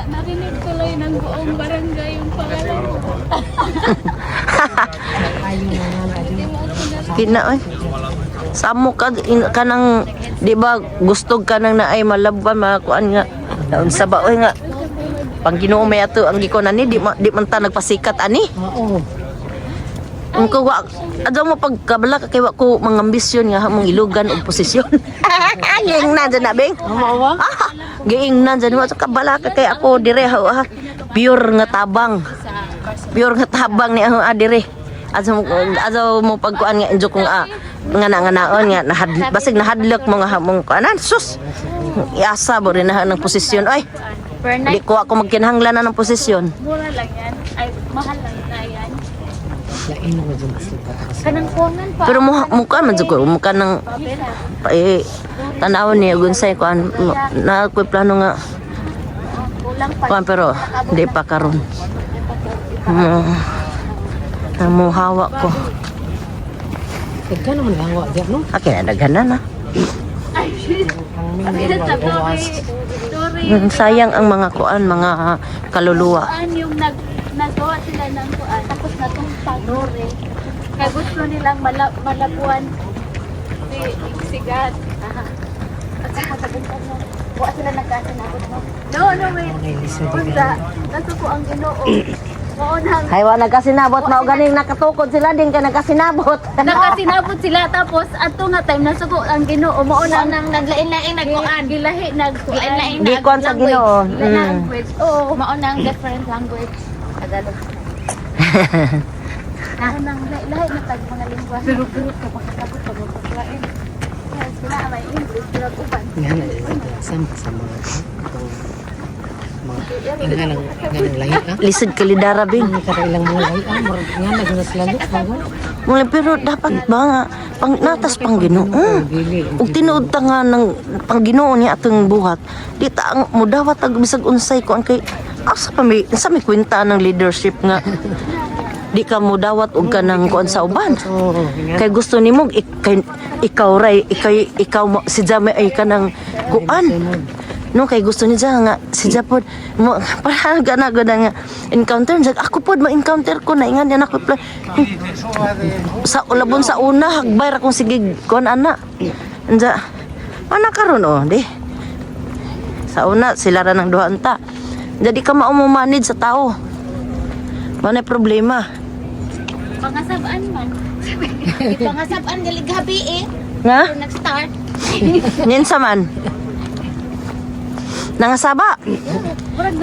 Narinig tuloy ng buong barangay yung pangalan mo. Kina oy. Samo ka kanang di ba gusto ka nang naay malaban makuan nga. Sa baoy nga. Pang Ginoo may ato ang gikonan ni di man ta nagpasikat ani. Oo. Ang ko wa adto mo pagkabala kay wa ko mga ambisyon nga hamong ilugan og posisyon. Giing na dyan na bing. Mawa. Giing na dyan mo kabala ka kay ako dire ha. Pure nga tabang. Pure nga tabang ni ako dire. Azo mo pagkuan nga enjo kung ngana-nganaon nga basig nahadlok mo nga hamong kuanan sus. Iasa bo rin na ng posisyon ay. Di ko ako magkinahanglan na ng posisyon. Mura lang yan. Ay, mahal lang na yan. Lain mo dyan gusto ka. Kanang kuwangan pa. Pero mukha man jud ko mukha ng tanaw ni unsay kuan na ko plano nga Kulang pa. kuan pero di pa karon. Mo hawa ko. Ikaw naman hawa dyan, no? Okay, daghan na. Ay, shit. Sayang ang mga kuan, mga kaluluwa. Kuan yung nagawa sila ng kuan. Tapos natong tagore. Kaya gusto nilang malabuan sigat. At saka sabihin mo, buwa sila nagkasinabot mo. No, wait. Unsa, nato ko ang Ginoo. Maunang Hay wa nagkasinabot mao ganing nakatukod sila din ka nagkasinabot. nakasinabot sila tapos ato nga time nasugo ang Ginoo mao nang naglain-lain nagkuan gilahi naglain-lain Di kuan sa Ginoo. language oo mao nang different language Tagalog nang lahi na tag mga lingwa pero ka makasabot pag magpaklain yes sila may English pero uban Nga na, sama. Nga nang lahi ka. Lisod ka lidara bing. Ang ilang mga lahi ka. Nga nagnas lalo. Mula pero dapat ba nga pang natas pang Ginoo. Ug tinuod ta nga ng pang Ginoo ni atong buhat. Di ta ang mudawat ag bisag unsay ko ang kay asa pa may sa may kwenta ng leadership nga di ka mudawat og kanang kuan sa uban. Kay gusto nimo ikaw ray ikaw si Jame ay kanang kuan. No kay gusto ni Jame nga si Japod mo para gana nga encounter ako pod ma-encounter ko na ingan yan ako sa ulabon sa una hagbay ra kong sige kuan ana. Anja ana karon di. Sa una sila ra nang duha anta. Jadi ka mao mo manage sa tao. Manay problema. pangasabaan man pangasabaan gali gabi Nga? pero nag-start Ninsa man? Nangasaba? murag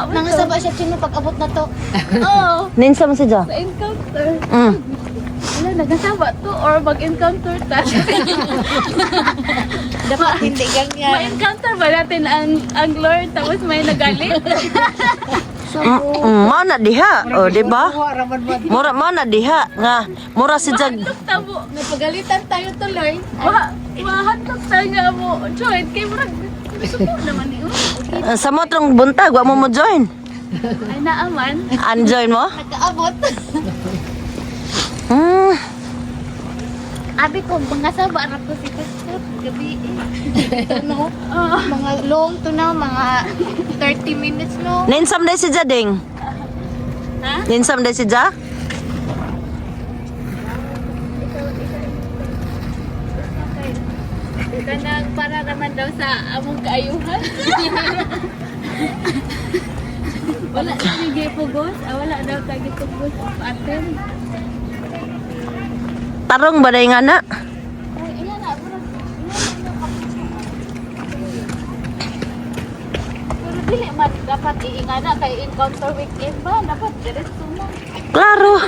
nangasaba siya sino pag-abot na to oo Ninsa man si Jo? sa encounter Mm. wala nagasaba to or mag-encounter ta Dapat hindi ganyan. ma-encounter ba natin ang Lord tapos may nagalit Mana diha? O, di ba? Mura mana diha nga mura si Jag. tabo Napagalitan tayo tuloy. mahantok tayo nga mo join kay murag suko naman ni Sa mo trong buntag wa mo join. ay naaman Unjoin mo? Nakaabot. abi ko pangasaba ra ko si Pastor gabi No? Mga long to na, mga 30 minutes no. Ninsam day si Jading. Ha? Ninsam day si Ja? kanang para naman daw sa among kaayuhan wala sige pugos wala daw tagi pugos aten Tarong ba day nga na? ay iyan na pero dili man dapat iingana kay encounter weekend ba dapat diretso mo Klaro.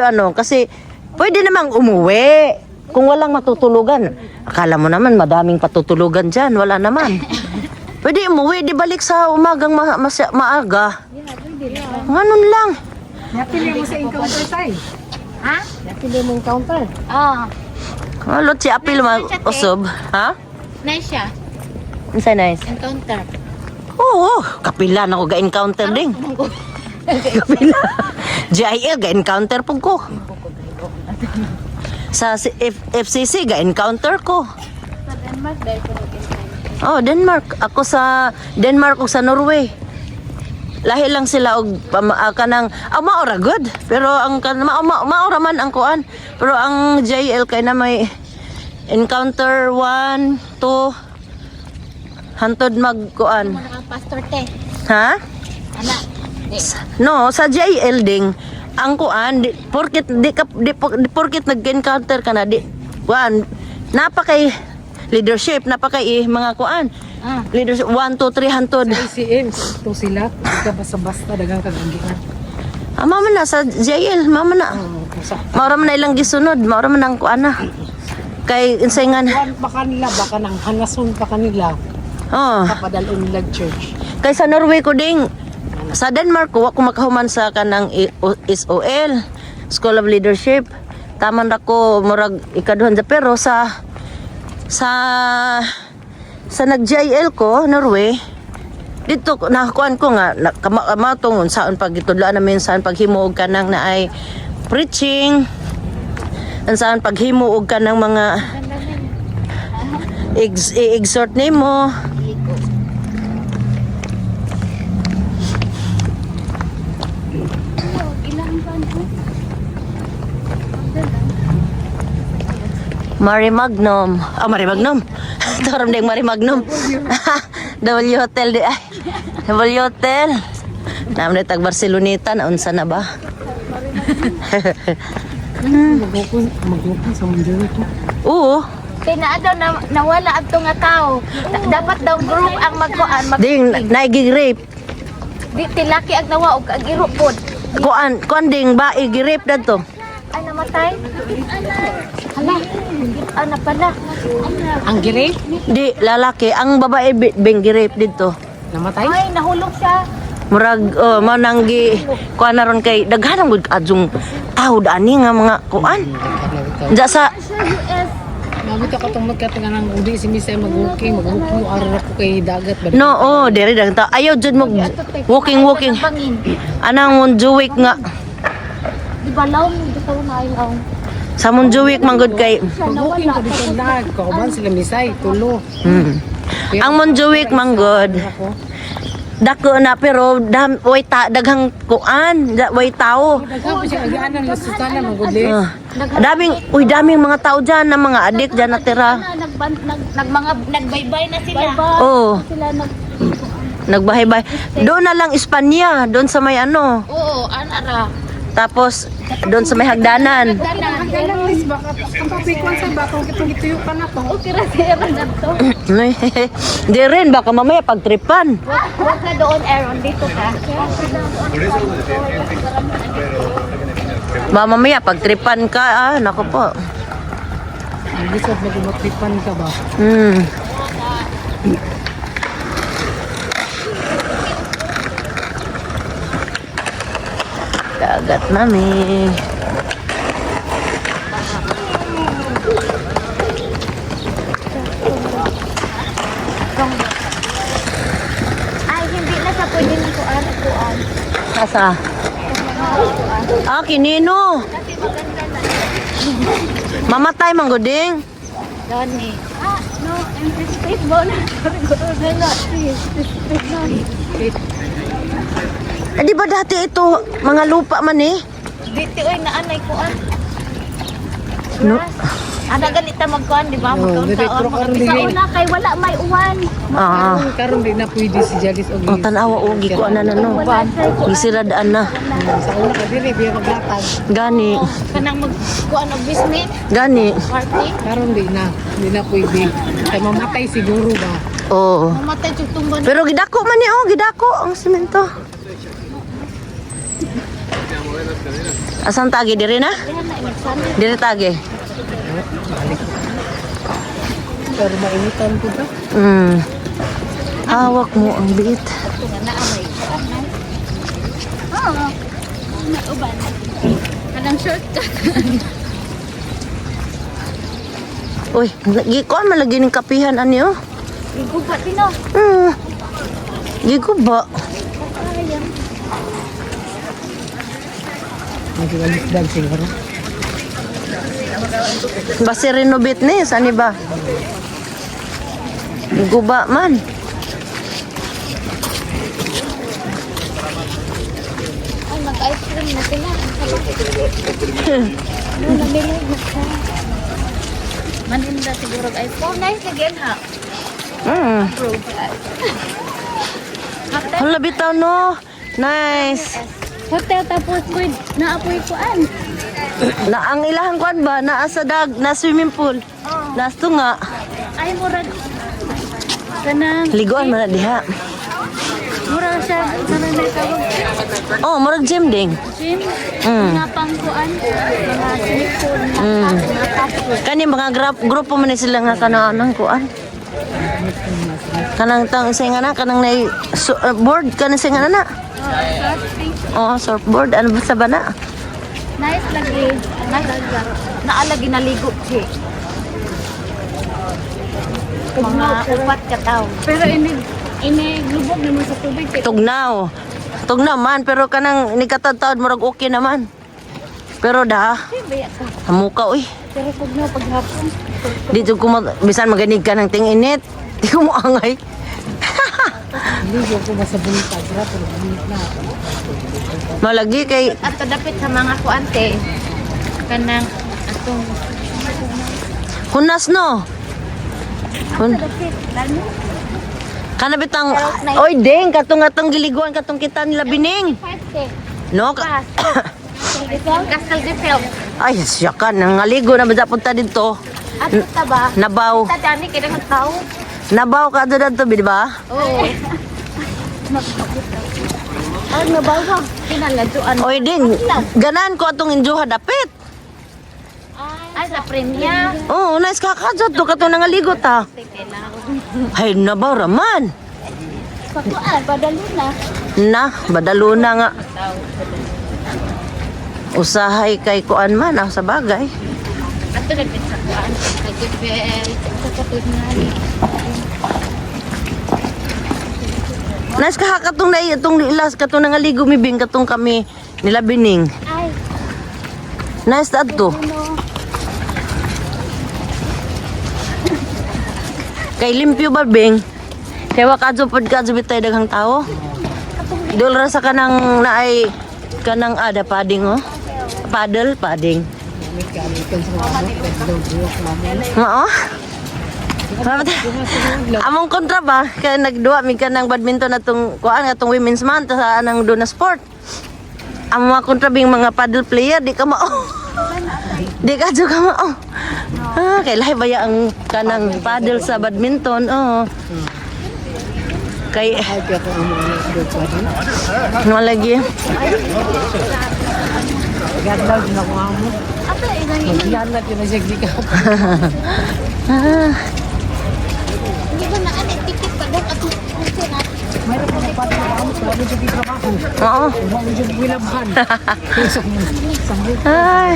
Ano kasi pwede namang umuwi. Kung walang matutulugan, akala mo naman madaming patutulugan dyan. Wala naman. Pwede umuwi, di balik sa umagang maaga. Ganun lang. Napili mo sa encounter tayo. ha Napili mo encounter. Halot si Apil usob. Ha? nice siya Insay nice. encounter Oo, kapila na ko ga-encounter ding. Kapila. GIL ga-encounter po ko. Sa FCC ga-encounter ko. sa Denmark dahil ko nag-encounter Oh, Denmark. Ako sa Denmark o sa Norway. Lahi lang sila og kanang maora good. Pero ang maora man ang kuan. Pero ang JL kay na may encounter 1, 2 hantod magkuan. Mga pastor te. Ha? Ana. No, sa JL ding ang kuan porket porket nag-encounter ka na di kuan napakay leadership napakay mga kuan. Leadership 1, 2, 3 hantod. Sa ICM, ito sila. Hindi ka basta-basta dagang kagandian. Mama na sa JL, mama na. Maura man na ilang gisunod, maura man ang kuan na. Kay insayngan. Kuwan pa kanila, baka nang hangason pa kanila. Oh. Kapadalon nila church. Kay sa Norway ko ding sa Denmark ko ako makahuman sa kanang SOL, School of Leadership. Taman ra ko murag ikaduhan pero sa nag-JL ko Norway dito nakuan ko nga kamatungon saan pagitudlaan namin saan paghimuog ka nang naay preaching saan paghimuog ka ng mga exhort nimo. Mari Magnum. Mari Magnum. Taram ding Mari Magnum. W Hotel di ay. W Hotel. Naman tag Barceloneta na unsa na ba? Magupon sa mundo ito. Oo. Kay naa daw nawala adto nga tao. Dapat daw group ang magkuan Ding naigig-rape. Di tilaki ang nawa og ang iro pod. Kuan ding ba igirape dadto. Ay namatay. Hala. Ana pala. Ang gire, Di lalaki ang babae bing girape dito. namatay. Ay nahulog siya. Murag mananggi kuan na ron kay daghan gud adjung tao ani nga mga kuan. Ja sa Mabito ka itong magkatangan ng udi si Misay mag-walking mo araw ko kay dagat ba? no diri dang ta ayaw jud mo walking. Bangin. Anang munjuwik nga Di ba law mo bitaw na ilaw. sa munjuwik manggod kay Mag-walking ka dito lag, kauban sila Misay, tulo. ang munjuwik manggod Ako, dako na pero daghang kuan way tao. daghan ko siya agianan na susana magudli. Daming mga tao dyan na mga adik dyan natira. Nagbaybay na sila. Oo, Sila nagbahay-bahay. Doon na lang Espanya, doon sa may ano. Oo, anara. Tapos doon sa may hagdanan. Hanggang lis baka ang papikuan sa bakong gituyo ka na to. Okay ra siya na to. Di rin, baka mamaya pagtripan. Huwag na doon, Aaron. Dito ka. Ba mamaya pagtripan ka, nako po. Ang gisod mag-umatripan ka ba? Dagat mami. Ay, hindi na sa pwede nito kuan. Kasa. Kinino. Mamatay mangguding. Dani. No, empty space ba na? Di ba dati ito mga lupa man eh? Dito ay naanay kuan. No. Ana ganita magkuan, di ba? Direktro karon Sa dili. una kay wala may uwan. Karon di na pwede si Jadis og. Tanawa o giko na no. Gisiradaan na. Sa una ka dili biya maglatag. Gani. Kanang magkuan og business Gani. party. Karon di na pwede. Kay mamatay siguro ba. Oo. Mamatay jud tumban. Pero gidako man ni gidako ang semento. Asan tagi diri na? Diri tagi. Pero mainitan ko ta. Hawak mo ang biit. Oo. Uban. Kanang shortcut. Uy, gikuan man lagi ning kapihan ani oh. Iguba tino. Giguba. Magiwalis dag siguro. Basi renovate ni sani ba? Guba man. Ay, mag-ice cream na sila. Ano, namilig na siya. Maninda siguro ice cream. Oh, nice again ha. Bro, Hala bitaw no. Nice. Hotel tapos ko naapoy ko an. Na ang ilahang kwan ba naa sa na swimming pool. Nasto nga. Ay murag kanang Liguan man na diha. murag siya kanang tawag Oh, murag gym ding. gym. Mm. Nga pangkuan mga silikon mga tapos. Kani mga grupo man ni sila nga kanang kuan. Kanang tang singana kanang nay board kanang singana na. Oh, surfboard ano ba sa bana? Nice lagi. Nice. Naalagi naligo si. Mga upat ka tao. Pero ini lubog naman sa tubig. Tugnaw. Tugnaw man pero kanang nikatad-taod murag okay naman. Pero da, Baya ka. hamuka uy. Pero pag na paghapon. Di jud ko bisan maganig ka ng ting-init. Di ko mo angay. Hindi ko masabong tagra pero bunit na. Malagi kay At dapit sa mga kuante. Kanang atong hunas no. Kana bitang oy ding katong atong giliguan katong kita nila bining. No. Castle de Fel. Ay, siya ka nangaligo na ba punta dito. At ta ba? Nabaw. Ta dani kay ng tao. Nabaw ka dito, di ba? Oo. Ay, nabawa. Kinaladuan. Oy ding, ganan ko atong injuha dapit. Ay, sa premya. Oh, nice kakadjot to katong nangaligo ta. Hay nabaw raman. Pakuan, padalo na. Na, badalo na nga. Usahay kay kuan man sa bagay. At dapit sa kuan. Kay Jebel. Sa kapignal. Nice katong na itong ilas katong nangaligo mibing katong kami nila bining. Ay, Nice adto. Kay limpyo ba bing? Kay wakadso pod kadso bitay daghang tao. Dol ra sa kanang naay kanang ada pading oh. Pading. Oo. Among kontra ba kay nagduwa mi kanang badminton atong kuan atong women's month sa anang do na sport. Among mga kontra bing mga paddle player di ka mao. Di ka juga mao. Kay lahi baya ang kanang paddle sa badminton oh. Kay Ay kaya ko amo na do pa din. mo lagi. Ganda din ako amo. ato inang Yan na pinasagdi ka. Hindi ko na ano ticket pa daw at Mayroon pa na pati ako amo sa medyo di trabaho. Oo. Medyo bilabhan. Sa Ay.